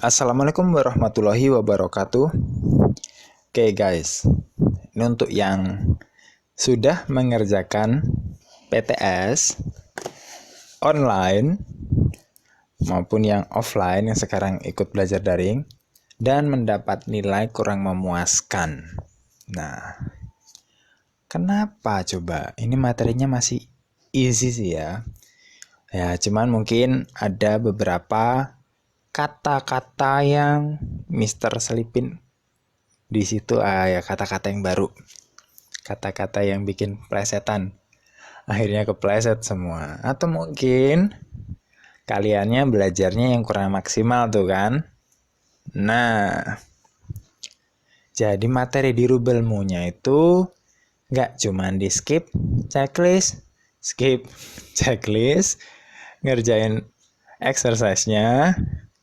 Assalamualaikum warahmatullahi wabarakatuh. Oke guys, ini untuk yang sudah mengerjakan PTS online maupun yang offline yang sekarang ikut belajar daring dan mendapat nilai kurang memuaskan. Nah, kenapa coba? Ini materinya masih easy sih ya. Ya, cuman mungkin ada beberapa kata-kata yang Mister selipin di situ, ya kata-kata yang baru, kata-kata yang bikin plesetan, akhirnya kepleset semua. Atau mungkin kaliannya belajarnya yang kurang maksimal tuh kan. Nah, jadi materi di Rubelmunya itu nggak cuman di skip checklist, ngerjain exercise-nya,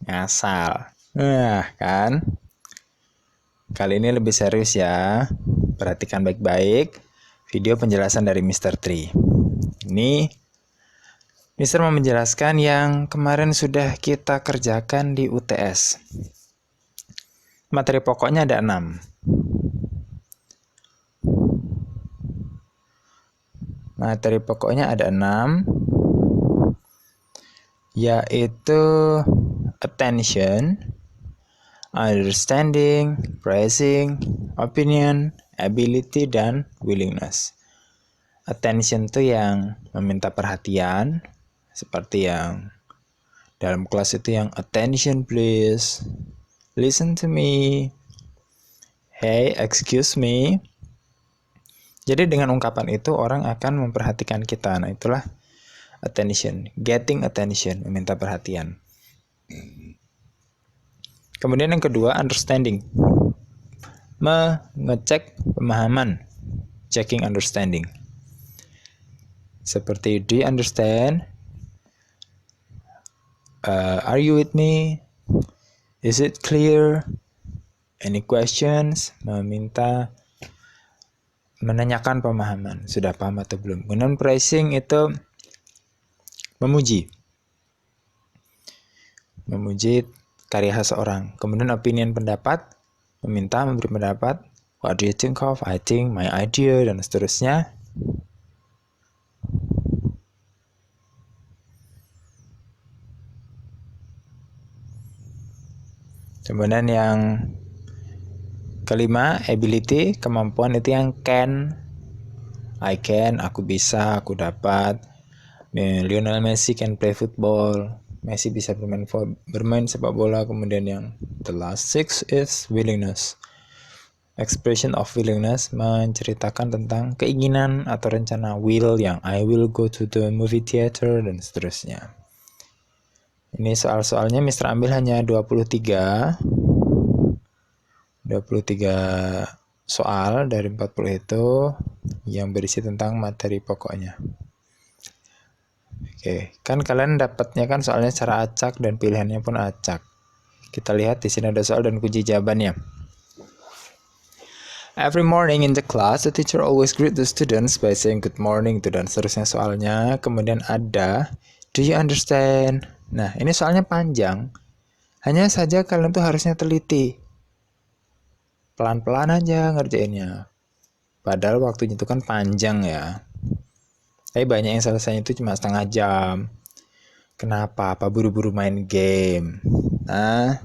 ngasal. Nah, kan? Kali ini lebih serius ya. Perhatikan baik-baik video penjelasan dari Mr. Tri. Ini Mr. mau menjelaskan yang kemarin sudah kita kerjakan di UTS. Materi pokoknya ada 6. Materi pokoknya ada 6, yaitu attention, understanding, praising, opinion, ability, dan willingness. Attention itu yang meminta perhatian, seperti yang dalam kelas itu yang attention please, listen to me, hey excuse me. Jadi dengan ungkapan itu orang akan memperhatikan kita. Nah, itulah attention, getting attention, meminta perhatian. Kemudian yang kedua, understanding, mengecek pemahaman, checking understanding. Seperti, do you understand? Are you with me? Is it clear? Any questions? Menanyakan pemahaman, sudah paham atau belum. Kemudian praising itu memuji karya seseorang. Kemudian opinion, pendapat, memberi pendapat, what do you think of, I think, my idea, dan seterusnya. Kemudian yang kelima, ability, kemampuan itu yang can, I can, aku bisa, aku dapat. Lionel Messi can play football, Messi bisa bermain sepak bola. Kemudian yang the last 6 is willingness, expression of willingness, menceritakan tentang keinginan atau rencana. Will yang I will go to the movie theater, dan seterusnya. Ini soal-soalnya Mister ambil hanya 23 soal dari 40 itu yang berisi tentang materi pokoknya. Oke, kan kalian dapatnya kan soalnya secara acak dan pilihannya pun acak. Kita lihat di sini ada soal dan kunci jawabannya. Every morning in the class, the teacher always greet the students by saying good morning, itu dan seterusnya soalnya. Kemudian ada, do you understand? Nah, ini soalnya panjang. Hanya saja kalian tuh harusnya teliti. Pelan-pelan aja ngerjainnya. Padahal waktunya itu kan panjang ya. Tapi banyak yang selesainya itu cuma setengah jam. Kenapa? Apa buru-buru main game? Nah,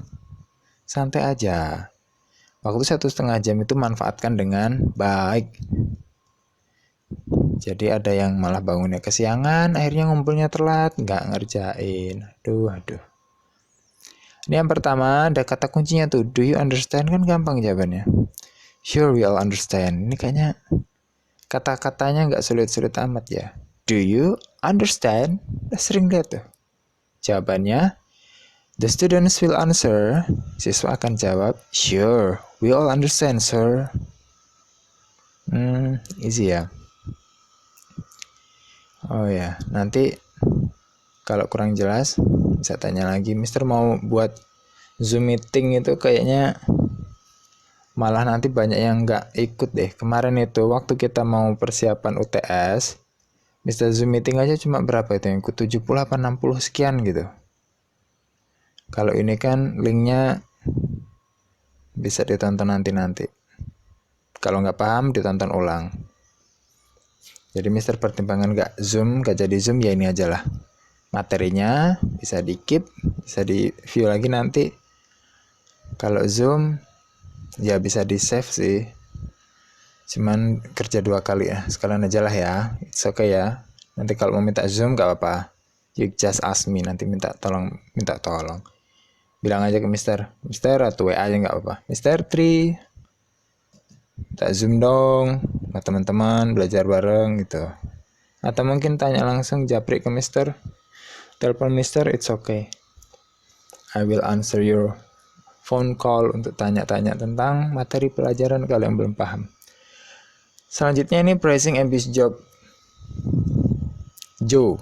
santai aja. Waktu 1,5 jam itu manfaatkan dengan baik. Jadi ada yang malah bangunnya kesiangan, akhirnya ngumpulnya telat, nggak ngerjain. Aduh. Ini yang pertama, ada kata kuncinya tuh, do you understand? Kan gampang jawabannya. Sure, we all understand. Ini kayaknya kata-katanya nggak sulit-sulit amat ya. Do you understand? Sering lihat tuh. Jawabannya, the students will answer. Siswa akan jawab, sure, we all understand, sir. Easy ya. Oh ya, nanti kalau kurang jelas bisa tanya lagi. Mister mau buat Zoom meeting itu kayaknya malah nanti banyak yang nggak ikut deh. Kemarin itu waktu kita mau persiapan UTS, Mister Zoom meeting aja cuma berapa itu yang ikut 70 apa 60 sekian gitu. Kalau ini kan linknya bisa ditonton nanti. Kalau nggak paham ditonton ulang. Jadi Mister pertimbangan nggak jadi zoom ya ini aja lah. Materinya bisa di keep, bisa di view lagi nanti. Kalau zoom ya bisa di save sih. Cuman kerja 2 kali ya, sekalian aja lah ya. It's okay ya. Nanti kalau mau minta zoom gak apa-apa. You just ask me, nanti minta tolong. Bilang aja ke Mister atau WA aja gak apa-apa. Mister 3, minta zoom dong, sama teman-teman belajar bareng gitu. Atau mungkin tanya langsung japri ke Mister. Telepon Mister, it's okay. I will answer your phone call untuk tanya-tanya tentang materi pelajaran kalau yang belum paham. Selanjutnya ini praising Abby's job. Joe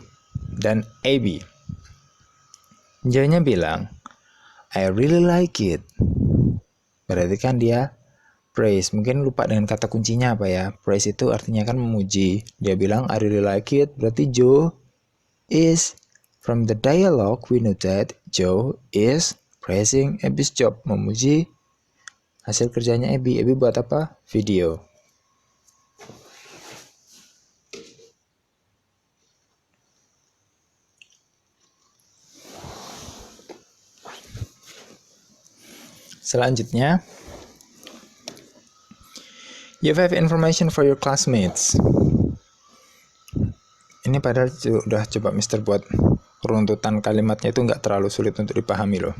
dan Abby. Joe-nya bilang, I really like it. Berarti kan dia praise. Mungkin lupa dengan kata kuncinya apa ya. Praise itu artinya kan memuji. Dia bilang I really like it. Berarti Joe is, from the dialogue we know that Joe is praising Abby's job. Memuji hasil kerjanya Abby. Abby buat apa? Video. Selanjutnya, you have information for your classmates. Ini padahal sudah coba Mister buat runtutan kalimatnya itu nggak terlalu sulit untuk dipahami loh.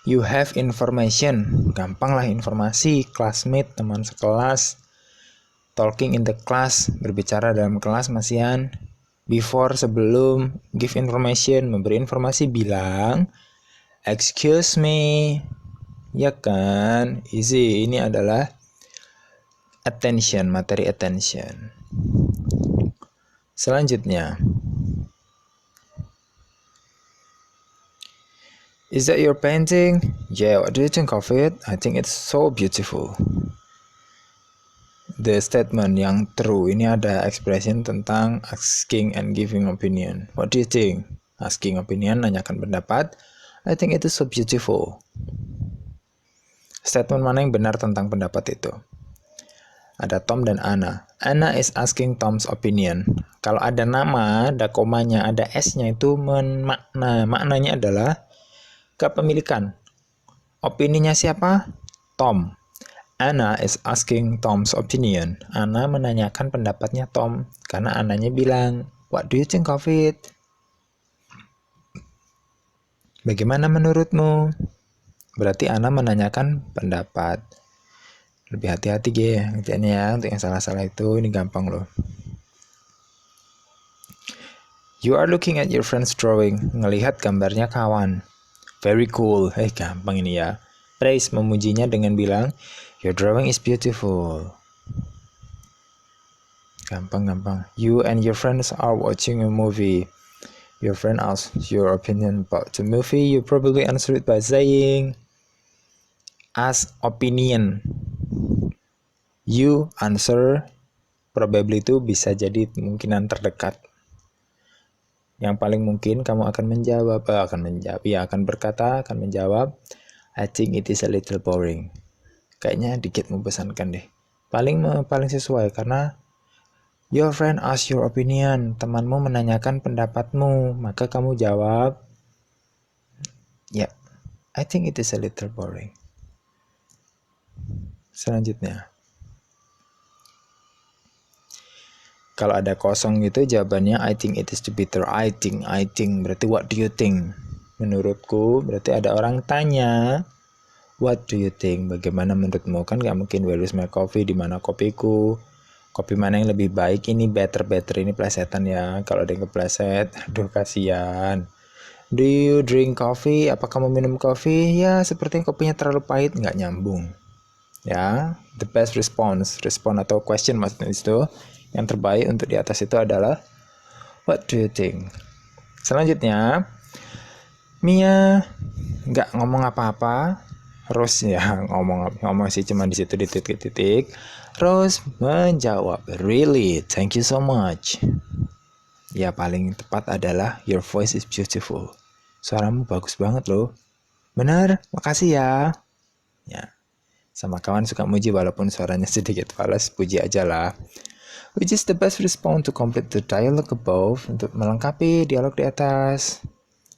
You have information, gampang lah informasi, classmate, teman sekelas. Talking in the class, berbicara dalam kelas masihan. Before, sebelum, give information, memberi informasi, bilang, excuse me. Ya kan, easy. Ini adalah attention, materi attention. Selanjutnya, is that your painting? Yeah, what do you think of it? I think it's so beautiful. The statement yang true, ini ada expression tentang asking and giving opinion. What do you think? Asking opinion, nanyakan pendapat. I think it is so beautiful. Statement mana yang benar tentang pendapat itu? Ada Tom dan Anna. Anna is asking Tom's opinion. Kalau ada nama, ada komanya, ada S-nya itu makna. Maknanya adalah kepemilikan. Opininya siapa? Tom. Anna is asking Tom's opinion. Anna menanyakan pendapatnya Tom. Karena Annanya bilang, what do you think of it? Bagaimana menurutmu? Berarti Anna menanyakan pendapat. Lebih hati-hati ngertiannya ya. Untuk yang salah-salah itu, ini gampang loh. You are looking at your friend's drawing. Ngelihat gambarnya kawan. Very cool. Gampang ini ya. Praise, memujinya dengan bilang, your drawing is beautiful. Gampang. You and your friends are watching a movie. Your friend asks your opinion about the movie. You probably answer it by saying, ask opinion. You answer, probably itu bisa jadi kemungkinan terdekat. Yang paling mungkin kamu akan menjawab, I think it is a little boring. Kayaknya dikit membosankan deh. Paling sesuai karena your friend ask your opinion. Temanmu menanyakan pendapatmu, maka kamu jawab, I think it is a little boring. Selanjutnya, kalau ada kosong gitu jawabannya I think it is the bitter. I think berarti what do you think? Menurutku berarti ada orang tanya what do you think? Bagaimana menurutmu? Kan gak mungkin where is my coffee? Di mana kopiku? Kopi mana yang lebih baik? Ini better ini plesetan ya. Kalau ada yang kepleset, aduh kasihan. Do you drink coffee? Apa kamu minum kopi? Ya sepertinya kopinya terlalu pahit, nggak nyambung. Ya, the best respon atau question maksudnya itu yang terbaik untuk di atas itu adalah what do you think? Selanjutnya, Mia nggak ngomong apa-apa. Rose ya ngomong sih cuma di situ di titik-titik. Rose menjawab, really, thank you so much. Ya paling tepat adalah your voice is beautiful. suaramu bagus banget loh. Bener, makasih ya. Ya, sama kawan suka muji walaupun suaranya sedikit fals, puji aja lah. Which is the best response to complete the dialogue above? Untuk melengkapi dialog di atas.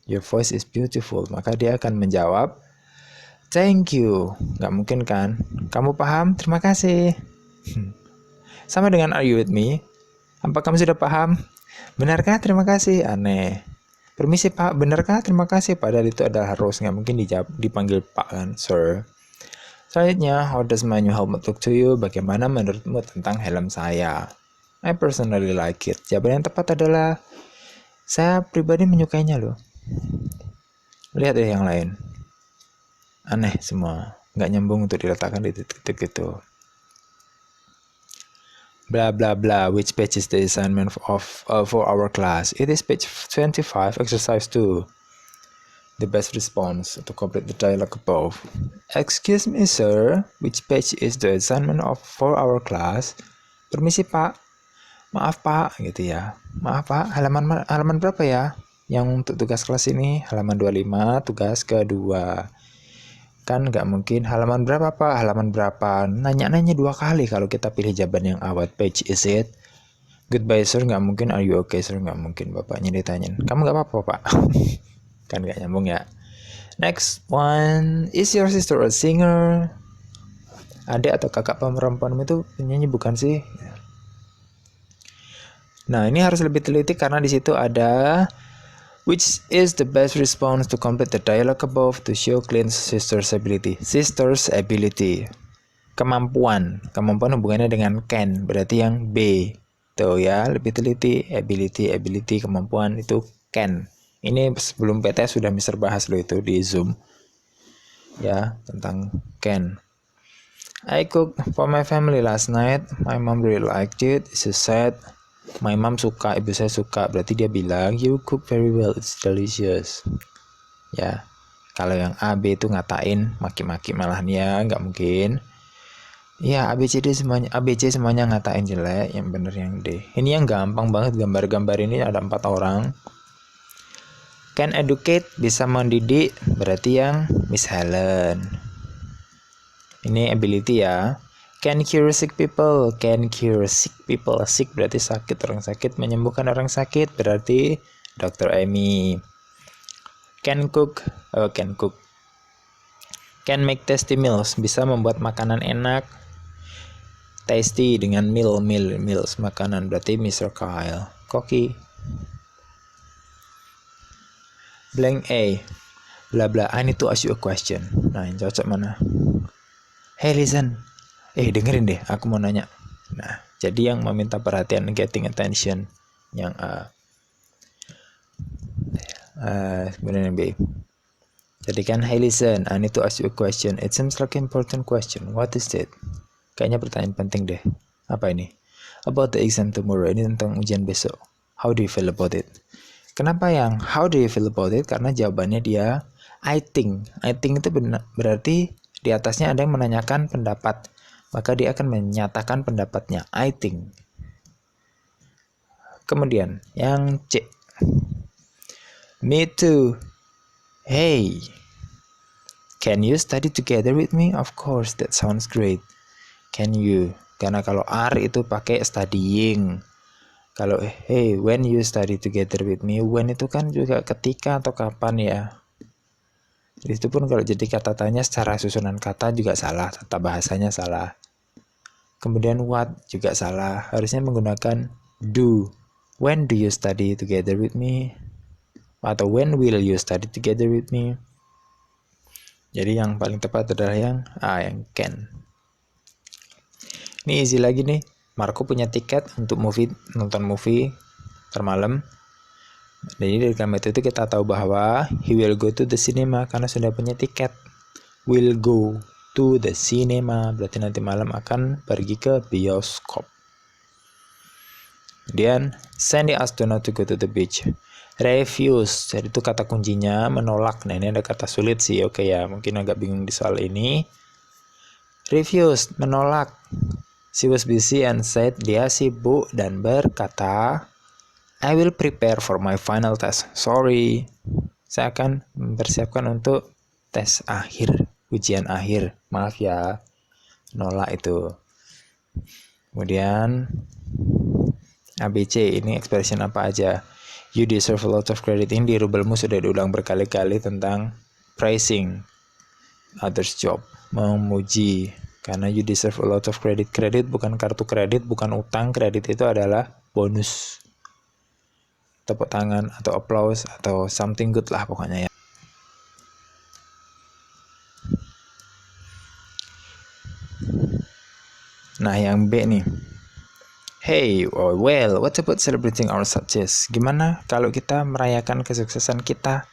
Your voice is beautiful. Maka dia akan menjawab, thank you. Gak mungkin kan? Kamu paham? Terima kasih. Sama dengan are you with me? Apa kamu sudah paham? Benarkah? Terima kasih. Aneh. Permisi Pak, benarkah? Terima kasih. Padahal itu adalah harus, nggak mungkin dipanggil Pak kan, sir. Selanjutnya, how does my new helmet look to you? Bagaimana menurutmu tentang helm saya? I personally like it. Jawaban yang tepat adalah, saya pribadi menyukainya loh. Lihat deh yang lain. Aneh semua. Nggak nyambung untuk diletakkan di titik-titik itu. Blah blah blah. Which page is the assignment for our class? It is page 25, exercise 2. The best response to complete the dialogue above. Excuse me, sir. Which page is the assignment for our class? Permisi, Pak. Maaf, Pak. Gitu ya. Maaf, Pak. Halaman berapa ya? Yang untuk tugas kelas ini halaman 25, tugas kedua. Kan nggak mungkin halaman berapa Pak, halaman berapa, nanya-nanya 2 kali kalau kita pilih jawaban yang A. What page is it? Goodbye sir, nggak mungkin. Are you okay sir, nggak mungkin. Bapaknya ditanyain, kamu nggak apa-apa Pak? Kan nggak nyambung ya. Next one, is your sister a singer? Adik atau kakak perempuanmu itu penyanyi bukan sih? Nah ini harus lebih teliti karena di situ ada which is the best response to complete the dialogue above to show Clint's sister's ability. Sister's ability. Kemampuan hubungannya dengan can, berarti yang B. Tuh ya, lebih teliti. Ability, kemampuan itu can. Ini sebelum PT sudah Mister bahas loh itu di Zoom. Ya, tentang can. I cooked for my family last night. My mom really liked it. She said, my mom suka, ibu saya suka. Berarti dia bilang, you cook very well, it's delicious. Ya, kalau yang A, B itu ngatain, maki-maki malah dia, nggak mungkin. Ya, ABC semuanya ngatain jelek, yang bener yang D. Ini yang gampang banget, gambar-gambar ini ada 4 orang. Can educate, bisa mendidik, berarti yang Miss Helen. Ini ability ya. Can cure sick people, sick berarti sakit, orang sakit, menyembuhkan orang sakit berarti Dr. Amy. Can cook. Can make tasty meals, bisa membuat makanan enak. Tasty dengan meals makanan berarti Mr. Kyle. Koki. Blank A. Bla bla. I need to ask you a question. Nah, yang cocok mana? Hey listen. Dengerin deh, aku mau nanya. Nah, jadi yang meminta perhatian, getting attention, yang A. Kemudian yang B. Jadi kan, hey listen, I need to ask you a question. It seems like an important question. What is it? Kayaknya pertanyaan penting deh. Apa ini? About the exam tomorrow. Ini tentang ujian besok. How do you feel about it? Kenapa yang how do you feel about it? Karena jawabannya dia I think. I think itu berarti di atasnya ada yang menanyakan pendapat. Maka dia akan menyatakan pendapatnya. I think. Kemudian yang C. Me too. Hey. Can you study together with me? Of course, that sounds great. Can you? Karena kalau are itu pakai studying. Kalau hey, when you study together with me, when itu kan juga ketika atau kapan ya. Itu pun kalau jadi kata tanya secara susunan kata juga salah, tata bahasanya salah. Kemudian what juga salah, harusnya menggunakan do. When do you study together with me? Atau when will you study together with me? Jadi yang paling tepat adalah yang A, yang can. Ini easy lagi nih. Marco punya tiket untuk nonton movie termalam. Jadi dari kalimat itu kita tahu bahwa he will go to the cinema karena sudah punya tiket. Will go to the cinema berarti nanti malam akan pergi ke bioskop. Kemudian Sandy asked Donna to go to the beach. Refuse, jadi itu kata kuncinya menolak. Nah ini ada kata sulit sih, oke ya, mungkin agak bingung di soal ini. Refuse, menolak. She was busy and said, dia sibuk dan berkata, I will prepare for my final test. Sorry. saya akan mempersiapkan untuk tes akhir, ujian akhir. Maaf ya, nolak itu. Kemudian ABC, ini expression apa aja? You deserve a lot of credit. Ini di rubelmu sudah diulang berkali-kali tentang praising others job, memuji. Karena you deserve a lot of credit. Kredit bukan kartu kredit, bukan utang. Kredit itu adalah bonus, tepuk tangan atau applause atau something good lah pokoknya ya. Nah, yang B nih. Hey, well, what about celebrating our success? Gimana kalau kita merayakan kesuksesan kita?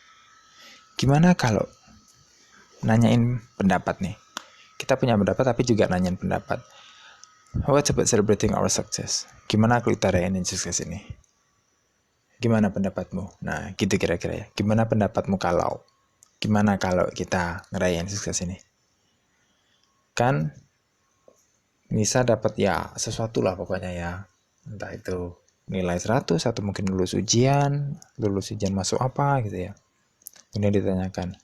Gimana kalau nanyain pendapat nih? Kita punya pendapat tapi juga nanyain pendapat. What about celebrating our success? Gimana kalau kita rayain sukses ini? Gimana pendapatmu? Nah, gitu kira-kira ya. Gimana pendapatmu kalau? Gimana kalau kita ngerayain sukses ini? Kan bisa dapat ya sesuatu lah pokoknya ya. Entah itu nilai 100 atau mungkin lulus ujian masuk apa gitu ya. Kemudian ditanyakan,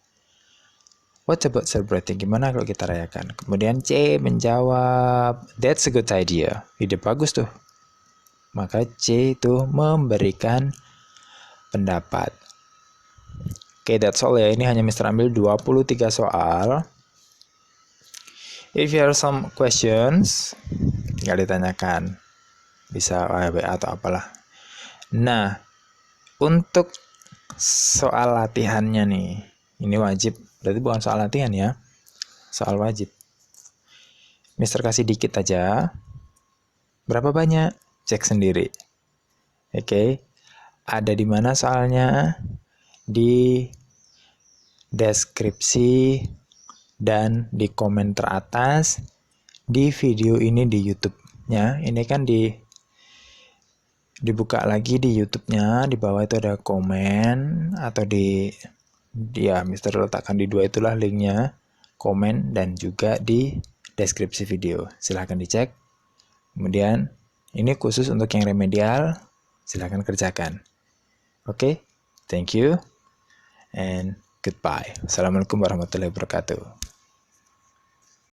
what about celebrating? Gimana kalau kita rayakan? Kemudian C menjawab, that's a good idea. Ide bagus tuh. Maka C itu memberikan pendapat. Oke, that's all ya. Ini hanya Mr. ambil 23 soal. If you have some questions, tinggal ditanyakan. Bisa WA atau apalah. Nah, untuk soal latihannya nih, ini wajib. Berarti bukan soal latihan ya, soal wajib. Mister kasih dikit aja. Berapa banyak? Cek sendiri. Oke. Ada di mana soalnya? Di deskripsi dan di komen teratas di video ini di YouTube-nya. Ini kan dibuka lagi di YouTube-nya, di bawah itu ada komen atau Mister letakkan di dua itulah linknya, komen dan juga di deskripsi video. Silahkan dicek. Kemudian ini khusus untuk yang remedial, silahkan kerjakan. Oke, thank you and goodbye. Assalamualaikum warahmatullahi wabarakatuh.